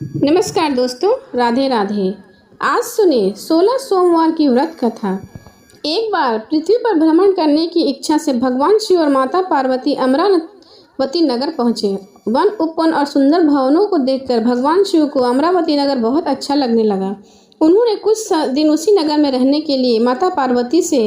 नमस्कार दोस्तों, राधे राधे। आज सुने 16 सोमवार की व्रत कथा। एक बार पृथ्वी पर भ्रमण करने की इच्छा से भगवान शिव और माता पार्वती अमरावती नगर पहुँचे। वन उपवन और सुंदर भवनों को देखकर भगवान शिव को अमरावती नगर बहुत अच्छा लगने लगा। उन्होंने कुछ दिन उसी नगर में रहने के लिए माता पार्वती से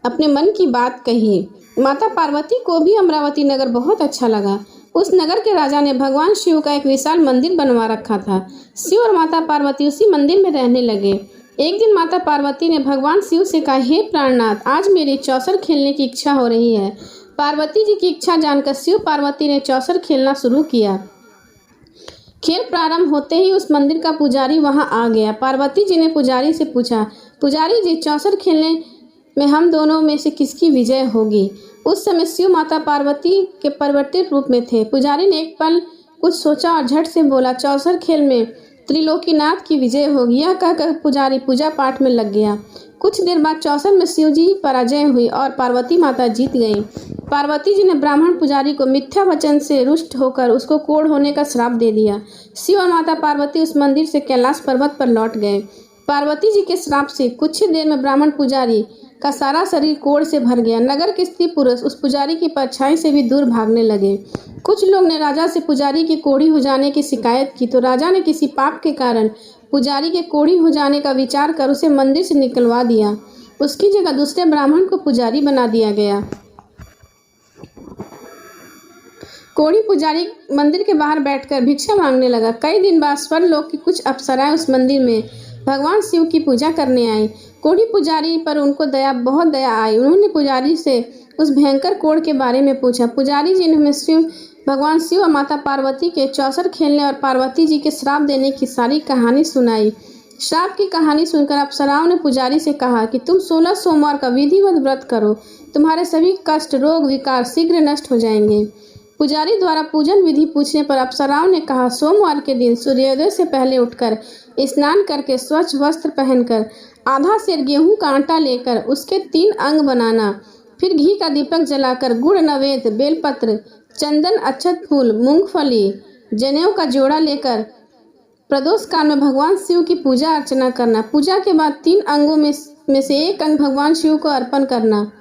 अपने मन की बात कही। माता पार्वती को भी अमरावती नगर बहुत अच्छा लगा। उस नगर के राजा ने भगवान शिव का एक विशाल मंदिर बनवा रखा था। शिव और माता पार्वती उसी मंदिर में रहने लगे। एक दिन माता पार्वती ने भगवान शिव से कहा, हे प्राणनाथ, आज मेरी चौसर खेलने की इच्छा हो रही है। पार्वती जी की इच्छा जानकर शिव पार्वती ने चौसर खेलना शुरू किया। खेल प्रारंभ होते ही उस मंदिर का पुजारी वहां आ गया। पार्वती जी ने पुजारी से पूछा, पुजारी जी, चौसर खेलने में हम दोनों में से किसकी विजय होगी? उस समय शिव माता पार्वती के परिवर्तित रूप में थे। पुजारी ने एक पल कुछ सोचा और झट से बोला, चौसर खेल में त्रिलोकीनाथ की विजय होगी। यह कहकर पुजारी पूजा पाठ में लग गया। कुछ देर बाद चौसर में शिव जी पराजय हुई और पार्वती माता जीत गईं। पार्वती जी ने ब्राह्मण पुजारी को मिथ्या वचन से रुष्ट होकर उसको कोढ़ होने का श्राप दे दिया। शिव और माता पार्वती उस मंदिर से कैलाश पर्वत पर लौट गए। पार्वती जी के श्राप से कुछ ही देर में ब्राह्मण पुजारी का सारा शरीर कोढ़ से भर गया। नगर के स्त्री पुरुष उस पुजारी की परछाई से भी दूर भागने लगे। कुछ लोग ने राजा से पुजारी की कोढ़ी हो जाने की शिकायत की तो राजा ने किसी पाप के कारण पुजारी के कोढ़ी हो जाने का विचार कर उसे मंदिर से निकलवा दिया। उसकी जगह दूसरे ब्राह्मण को पुजारी बना दिया गया। कोढ़ी पुजारी मंदिर के बाहर बैठकर भिक्षा मांगने लगा। कई दिन बाद स्वर्गलोक की कुछ अप्सराएं उस मंदिर में भगवान शिव की पूजा करने आई। कोढ़ी पुजारी पर उनको बहुत दया आई। उन्होंने पुजारी से उस भयंकर कोढ़ के बारे में पूछा। पुजारी जी ने भगवान शिव और माता पार्वती के चौसर खेलने और पार्वती जी के श्राप देने की सारी कहानी सुनाई। श्राप की कहानी सुनकर अप्सराओं ने पुजारी से कहा कि तुम 16 सोमवार का विधिवत व्रत करो, तुम्हारे सभी कष्ट, रोग, विकार शीघ्र नष्ट हो जाएंगे। पुजारी द्वारा पूजन विधि पूछने पर अप्सराओं ने कहा, सोमवार के दिन सूर्योदय से पहले उठकर स्नान करके स्वच्छ वस्त्र पहनकर आधा सेर गेहूं का आटा लेकर उसके 3 अंग बनाना, फिर घी का दीपक जलाकर गुड़, नवेद, बेलपत्र, चंदन, अक्षत फूल, मूंगफली, जनेऊ का जोड़ा लेकर प्रदोष काल में भगवान शिव की पूजा अर्चना करना। पूजा के बाद 3 अंगों में से एक अंग भगवान शिव को अर्पण करना।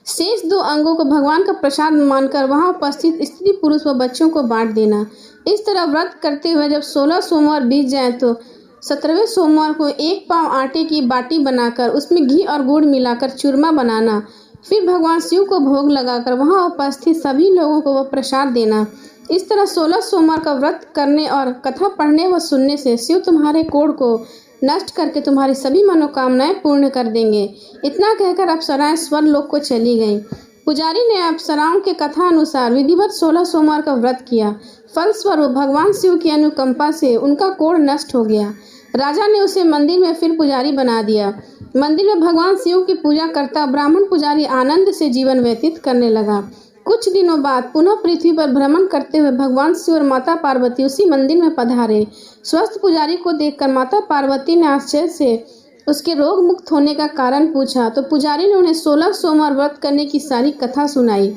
शेष 2 अंगों को भगवान का प्रसाद मानकर वहां उपस्थित स्त्री, पुरुष व बच्चों को बांट देना। इस तरह व्रत करते हुए जब 16 सोमवार बीत जाए तो 17वें सोमवार को 1 पाव आटे की बाटी बनाकर उसमें घी और गुड़ मिलाकर चूरमा बनाना। फिर भगवान शिव को भोग लगाकर वहां उपस्थित सभी लोगों को वह प्रसाद देना। इस तरह 16 सोमवार का व्रत करने और कथा पढ़ने व सुनने से शिव तुम्हारे कोढ़ को नष्ट करके तुम्हारी सभी मनोकामनाएं पूर्ण कर देंगे। इतना कहकर अप्सराएं स्वर्गलोक को चली गईं। पुजारी ने अप्सराओं के कथा अनुसार विधिवत 16 सोमवार का व्रत किया। फलस्वरूप भगवान शिव की अनुकंपा से उनका कोढ़ नष्ट हो गया। राजा ने उसे मंदिर में फिर पुजारी बना दिया। मंदिर में भगवान शिव की पूजा करता ब्राह्मण पुजारी आनंद से जीवन व्यतीत करने लगा। कुछ दिनों बाद पुनः पृथ्वी पर भ्रमण करते हुए भगवान शिव और माता पार्वती उसी मंदिर में पधारे। स्वस्थ पुजारी को देखकर माता पार्वती ने आश्चर्य से उसके रोग मुक्त होने का कारण पूछा तो पुजारी ने उन्हें 16 सोमवार व्रत करने की सारी कथा सुनाई।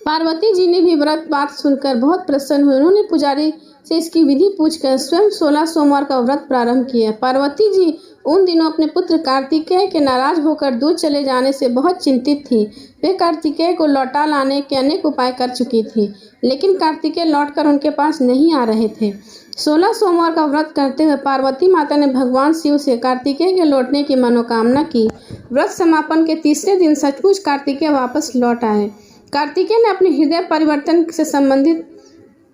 पार्वती जी ने भी व्रत बात सुनकर बहुत प्रसन्न हुई। उन्होंने पुजारी से इसकी विधि पूछकर स्वयं 16 सोमवार का व्रत प्रारंभ किया। पार्वती जी उन दिनों अपने पुत्र कार्तिकेय के नाराज होकर दूर चले जाने से बहुत चिंतित थी। वे कार्तिकेय को लौटा लाने के अनेक उपाय कर चुकी थी, लेकिन कार्तिकेय लौटकर उनके पास नहीं आ रहे थे। 16 सोमवार का व्रत करते हुए पार्वती माता ने भगवान शिव से कार्तिकेय के लौटने की मनोकामना की। व्रत समापन के तीसरे दिन सचमुच कार्तिकेय वापस लौट आए। कार्तिकेय ने अपने हृदय परिवर्तन से संबंधित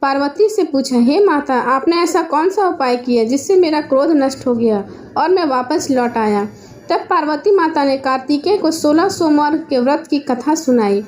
पार्वती से पूछा, हे माता, आपने ऐसा कौन सा उपाय किया जिससे मेरा क्रोध नष्ट हो गया और मैं वापस लौट आया? तब पार्वती माता ने कार्तिकेय को 16 सोमवार के व्रत की कथा सुनाई।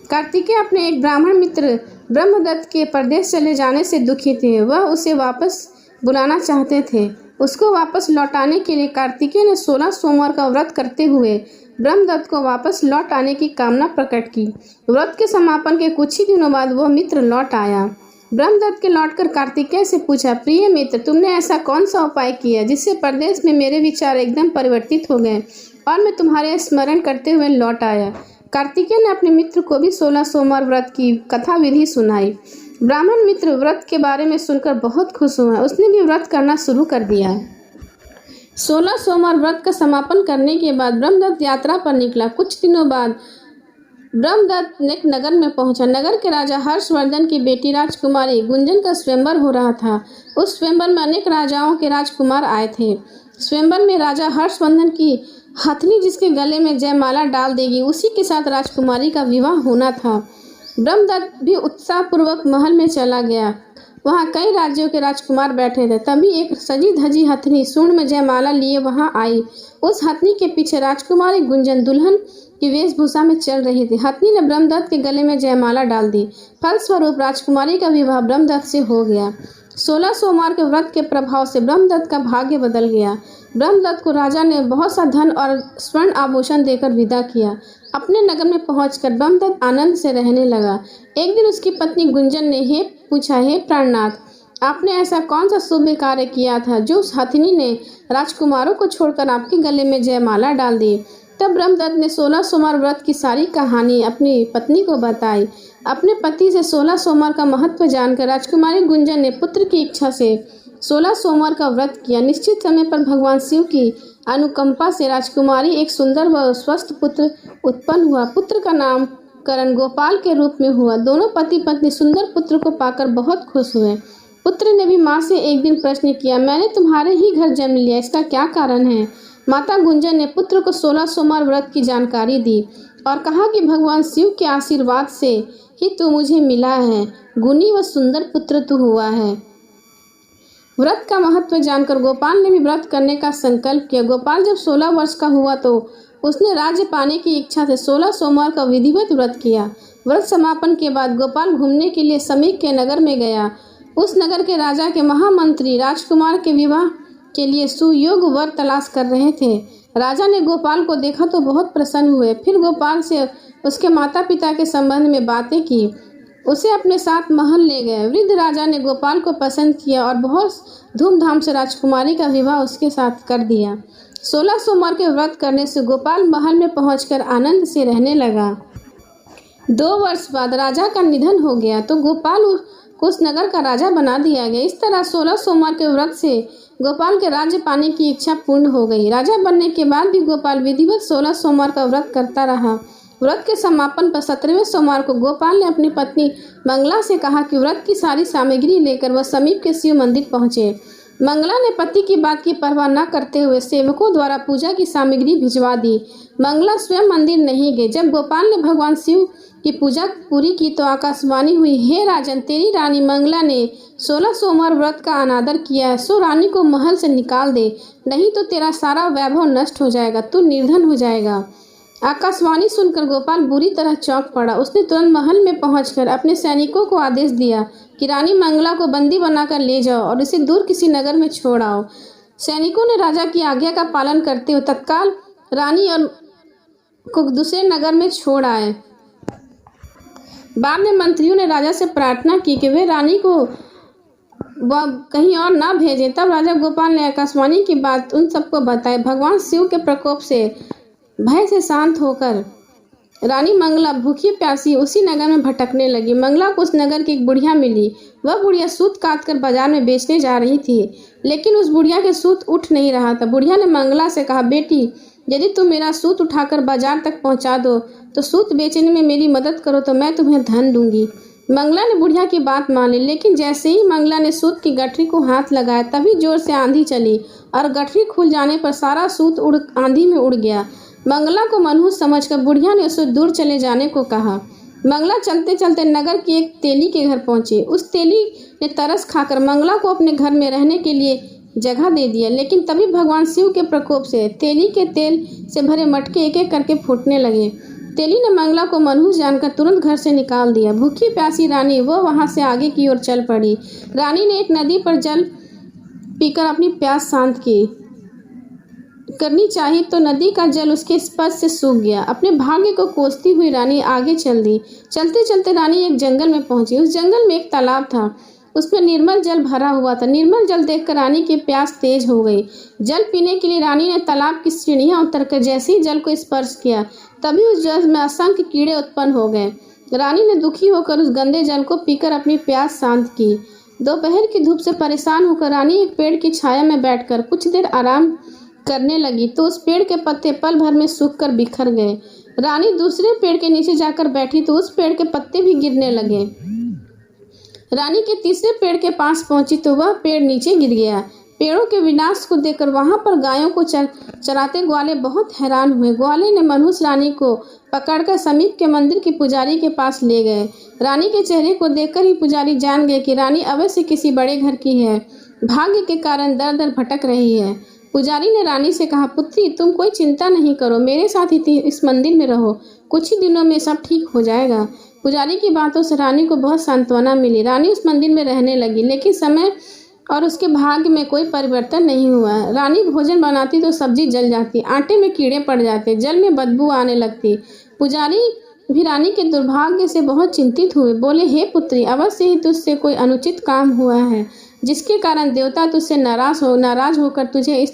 कार्तिकेय अपने एक ब्राह्मण मित्र ब्रह्मदत्त के परदेश चले जाने से दुखी थे। वह उसे वापस बुलाना चाहते थे। उसको वापस लौटाने के लिए कार्तिकेय ने 16 सोमवार का व्रत करते हुए ब्रह्मदत्त को वापस लौट आने की कामना प्रकट की। व्रत के समापन के कुछ ही दिनों बाद वह मित्र लौट आया। ब्रह्मदत्त के लौटकर कार्तिकेय से पूछा, प्रिय मित्र, तुमने ऐसा कौन सा उपाय किया जिससे परदेश में मेरे विचार एकदम परिवर्तित हो गए और मैं तुम्हारे स्मरण करते हुए लौट आया? कार्तिकेय ने अपने मित्र को भी 16 सोमवार व्रत की कथा विधि सुनाई। ब्राह्मण मित्र व्रत के बारे में सुनकर बहुत खुश हुआ। उसने भी व्रत करना शुरू कर दिया। 16 सोमवार व्रत का समापन करने के बाद ब्रह्मदत्त यात्रा पर निकला। कुछ दिनों बाद ब्रह्मदत्त एक नगर में पहुंचा। नगर के राजा हर्षवर्धन की बेटी राजकुमारी गुंजन का स्वयंवर हो रहा था। उस स्वयंवर में अनेक राजाओं के राजकुमार आए थे। स्वयंवर में राजा हर्षवर्धन की हथनी जिसके गले में जयमाला डाल देगी, उसी के साथ राजकुमारी का विवाह होना था। ब्रह्मदत्त भी उत्साहपूर्वक महल में चला गया। वहाँ कई राज्यों के राजकुमार बैठे थे। तभी एक सजी धजी हथनी सूंड में जयमाला लिए वहाँ आई। उस हथनी के पीछे राजकुमारी गुंजन दुल्हन की वेशभूषा में चल रही थी। हथनी ने ब्रह्मदत्त के गले में जयमाला डाल दी। फलस्वरूप राजकुमारी का विवाह ब्रह्मदत्त से हो गया। 16 सोमवार के व्रत के प्रभाव से ब्रह्मदत्त का भाग्य बदल गया। ब्रह्मदत्त को राजा ने बहुत सा धन और स्वर्ण आभूषण देकर विदा किया। अपने नगर में पहुंचकर ब्रह्मदत्त आनंद से रहने लगा। एक दिन उसकी पत्नी गुंजन ने पूछा, हे प्राणनाथ, आपने ऐसा कौन सा शुभ कार्य किया था जो उस हथिनी ने राजकुमारों को छोड़कर आपके गले में जयमाला डाल दी? तब ब्रह्मदत्त ने 16 सोमवार व्रत की सारी कहानी अपनी पत्नी को बताई। अपने पति से 16 सोमवार का महत्व जानकर राजकुमारी गुंजन ने पुत्र की इच्छा से 16 सोमवार का व्रत किया। निश्चित समय पर भगवान शिव की अनुकंपा से राजकुमारी एक सुंदर व स्वस्थ पुत्र उत्पन्न हुआ। पुत्र का नामकरण गोपाल के रूप में हुआ। दोनों पति पत्नी सुंदर पुत्र को पाकर बहुत खुश हुए। पुत्र ने भी माँ से एक दिन प्रश्न किया, मैंने तुम्हारे ही घर जन्म लिया, इसका क्या कारण है? माता गुंजन ने पुत्र को 16 सोमवार व्रत की जानकारी दी और कहा कि भगवान शिव के आशीर्वाद से ही तू मुझे मिला है। गुणी व सुंदर पुत्र तू हुआ है। व्रत का महत्व जानकर गोपाल ने भी व्रत करने का संकल्प किया। गोपाल जब 16 वर्ष का हुआ तो उसने राज्य पाने की इच्छा से 16 सोमवार का विधिवत व्रत किया। व्रत समापन के बाद गोपाल घूमने के लिए समीप के नगर में गया। उस नगर के राजा के महामंत्री राजकुमार के विवाह के लिए सुयोग्य वर तलाश कर रहे थे। राजा ने गोपाल को देखा तो बहुत प्रसन्न हुए। फिर गोपाल से उसके माता पिता के संबंध में बातें की। उसे अपने साथ महल ले गए। वृद्ध राजा ने गोपाल को पसंद किया और बहुत धूमधाम से राजकुमारी का विवाह उसके साथ कर दिया। 16 सोमवार के व्रत करने से गोपाल महल में पहुंचकर आनंद से रहने लगा। 2 वर्ष बाद राजा का निधन हो गया तो गोपाल को उस नगर का राजा बना दिया गया। इस तरह 16 सोमवार के व्रत से गोपाल के राज्य पाने की इच्छा पूर्ण हो गई। राजा बनने के बाद भी गोपाल विधिवत 16 सोमवार का व्रत करता रहा। व्रत के समापन पर 17वें सोमवार को गोपाल ने अपनी पत्नी मंगला से कहा कि व्रत की सारी सामग्री लेकर वह समीप के शिव मंदिर पहुंचे। मंगला ने पति की बात की परवाह न करते हुए सेवकों द्वारा पूजा की सामग्री भिजवा दी। मंगला स्वयं मंदिर नहीं गई। जब गोपाल ने भगवान शिव की पूजा पूरी की तो आकाशवाणी हुई, हे राजन, तेरी रानी मंगला ने 16 सोमवार व्रत का अनादर किया है, सो रानी को महल से निकाल दे, नहीं तो तेरा सारा वैभव नष्ट हो जाएगा, तू निर्धन हो जाएगा। आकाशवाणी सुनकर गोपाल बुरी तरह चौंक पड़ा। उसने तुरंत महल में पहुंचकर अपने सैनिकों को आदेश दिया कि रानी मंगला को बंदी बनाकर ले जाओ और इसे दूर किसी नगर में छोड़ आओ। सैनिकों ने राजा की आज्ञा का पालन करते हुए तत्काल रानी और को दूसरे नगर में छोड़ आए। बाद में मंत्रियों ने राजा से प्रार्थना की कि वे रानी को वह कहीं और ना भेजें। तब राजा गोपाल ने आकाशवाणी की बात उन सबको बताई। भगवान शिव के प्रकोप से भय से शांत होकर रानी मंगला भूखी प्यासी उसी नगर में भटकने लगी। मंगला को उस नगर की एक बुढ़िया मिली। वह बुढ़िया सूत काट कर बाजार में बेचने जा रही थी, लेकिन उस बुढ़िया के सूत उठ नहीं रहा था। बुढ़िया ने मंगला से कहा, बेटी, यदि तुम मेरा सूत उठाकर बाजार तक पहुंचा दो तो सूत बेचने में मेरी मदद करो तो मैं तुम्हें धन दूंगी। मंगला ने बुढ़िया की बात मान ली, लेकिन जैसे ही मंगला ने सूत की गठरी को हाथ लगाया तभी जोर से आंधी चली और गठरी खुल जाने पर सारा सूत आंधी में उड़ गया। मंगला को मनहूस समझकर बुढ़िया ने उसे दूर चले जाने को कहा। मंगला चलते चलते नगर की एक तेली के घर पहुंची। उस तेली ने तरस खाकर मंगला को अपने घर में रहने के लिए जगह दे दिया, लेकिन तभी भगवान शिव के प्रकोप से तेली के तेल से भरे मटके एक एक करके फूटने लगे। तेली ने मंगला को मनहूस जानकर तुरंत घर से निकाल दिया। भूखी प्यासी रानी वो वहां से आगे की ओर चल पड़ी। रानी ने एक नदी पर जल पीकर अपनी प्यास शांत करनी चाहिए तो नदी का जल उसके स्पर्श से सूख गया। अपने भाग्य को कोसती हुई रानी आगे चल दी। चलते चलते रानी एक जंगल में पहुंची। उस जंगल में एक तालाब था, उसमें निर्मल जल भरा हुआ था। निर्मल जल देखकर रानी की प्यास तेज हो गई। जल पीने के लिए रानी ने तालाब की सीढ़ियां उतरकर जैसे ही जल को स्पर्श किया तभी उस जल में असंख्य कीड़े उत्पन्न हो गए। रानी ने दुखी होकर उस गंदे जल को पीकर अपनी प्यास शांत की। दोपहर की धूप से परेशान होकर रानी एक पेड़ की छाया में बैठकर कुछ देर आराम करने लगी तो उस पेड़ के पत्ते पल भर में सूखकर बिखर गए। रानी दूसरे पेड़ के नीचे जाकर बैठी तो उस पेड़ के पत्ते भी गिरने लगे। रानी के तीसरे पेड़ के पास पहुंची तो वह पेड़ नीचे गिर गया। पेड़ों के विनाश को देखकर वहां पर गायों को चराते ग्वाले बहुत हैरान हुए। ग्वाले ने मनहूस रानी को पकड़कर समीप के मंदिर के पुजारी के पास ले गए। रानी के चेहरे को देखकर ही पुजारी जान गए कि रानी अवश्य किसी बड़े घर की है, भाग्य के कारण दर दर भटक रही है। पुजारी ने रानी से कहा, पुत्री तुम कोई चिंता नहीं करो, मेरे साथ ही इस मंदिर में रहो, कुछ ही दिनों में सब ठीक हो जाएगा। पुजारी की बातों से रानी को बहुत सांत्वना मिली। रानी उस मंदिर में रहने लगी, लेकिन समय और उसके भाग्य में कोई परिवर्तन नहीं हुआ। रानी भोजन बनाती तो सब्जी जल जाती, आटे में कीड़े पड़ जाते, जल में बदबू आने लगती। पुजारी भी रानी के दुर्भाग्य से बहुत चिंतित हुए। बोले, हे पुत्री, अवश्य ही तुझसे कोई अनुचित काम हुआ है, जिसके कारण देवता तुझसे नाराज होकर तुझे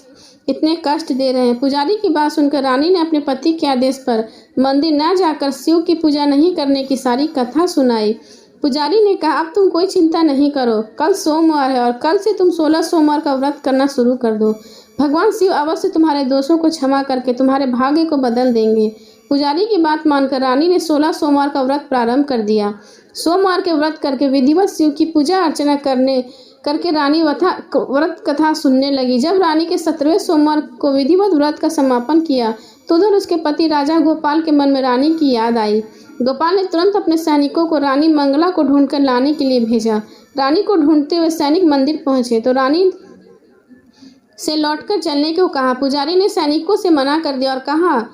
इतने कष्ट दे रहे हैं। पुजारी की बात सुनकर रानी ने अपने पति के आदेश पर मंदिर न जाकर शिव की पूजा नहीं करने की सारी कथा सुनाई। पुजारी ने कहा, अब तुम कोई चिंता नहीं करो, कल सोमवार है और कल से तुम 16 सोमवार का व्रत करना शुरू कर दो। भगवान शिव अवश्य तुम्हारे दोषों को क्षमा करके तुम्हारे भाग्य को बदल देंगे। पुजारी की बात मानकर रानी ने 16 सोमवार का व्रत प्रारंभ कर दिया। सोमवार के व्रत करके विधिवत शिव की पूजा अर्चना करके रानी व्रत कथा सुनने लगी। जब रानी के 17वें सोमवार को विधिवत व्रत का समापन किया तो उधर उसके पति राजा गोपाल के मन में रानी की याद आई। गोपाल ने तुरंत अपने सैनिकों को रानी मंगला को ढूंढकर लाने के लिए भेजा। रानी को ढूंढते हुए सैनिक मंदिर पहुंचे तो रानी से लौटकर चलने को कहा। पुजारी ने सैनिकों से मना कर दिया और कहा।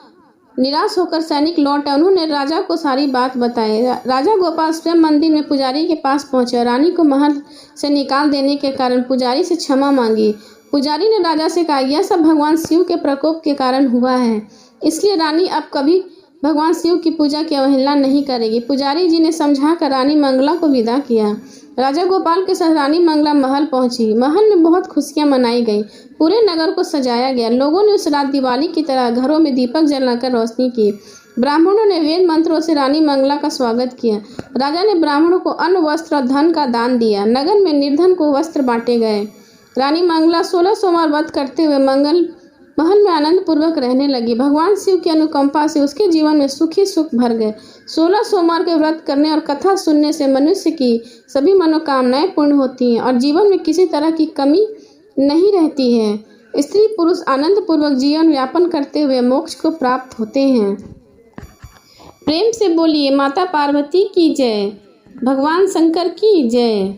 निराश होकर सैनिक लौट आए। उन्होंने राजा को सारी बात बताई। राजा गोपाल स्वयं मंदिर में पुजारी के पास पहुंचे और रानी को महल से निकाल देने के कारण पुजारी से क्षमा मांगी। पुजारी ने राजा से कहा, यह सब भगवान शिव के प्रकोप के कारण हुआ है, इसलिए रानी अब कभी भगवान शिव की पूजा की अवहेलना नहीं करेगी। पुजारी जी ने समझाकर रानी मंगला को विदा किया। राजा गोपाल के साथ रानी मंगला महल पहुंची। महल में बहुत खुशियां मनाई गई, पूरे नगर को सजाया गया। लोगों ने उस रात दिवाली की तरह घरों में दीपक जलाकर रोशनी की। ब्राह्मणों ने वेद मंत्रों से रानी मंगला का स्वागत किया। राजा ने ब्राह्मणों को अन्न, वस्त्र और धन का दान दिया। नगर में निर्धन को वस्त्र बांटे गए। रानी मंगला 16 सोमवार व्रत करते हुए महल में आनंद पूर्वक रहने लगी। भगवान शिव की अनुकंपा से उसके जीवन में सुखी सुख भर गए। 16 सोमवार के व्रत करने और कथा सुनने से मनुष्य की सभी मनोकामनाएं पूर्ण होती हैं और जीवन में किसी तरह की कमी नहीं रहती है। स्त्री पुरुष आनंद पूर्वक जीवन यापन करते हुए मोक्ष को प्राप्त होते हैं। प्रेम से बोलिए माता पार्वती की जय, भगवान शंकर की जय।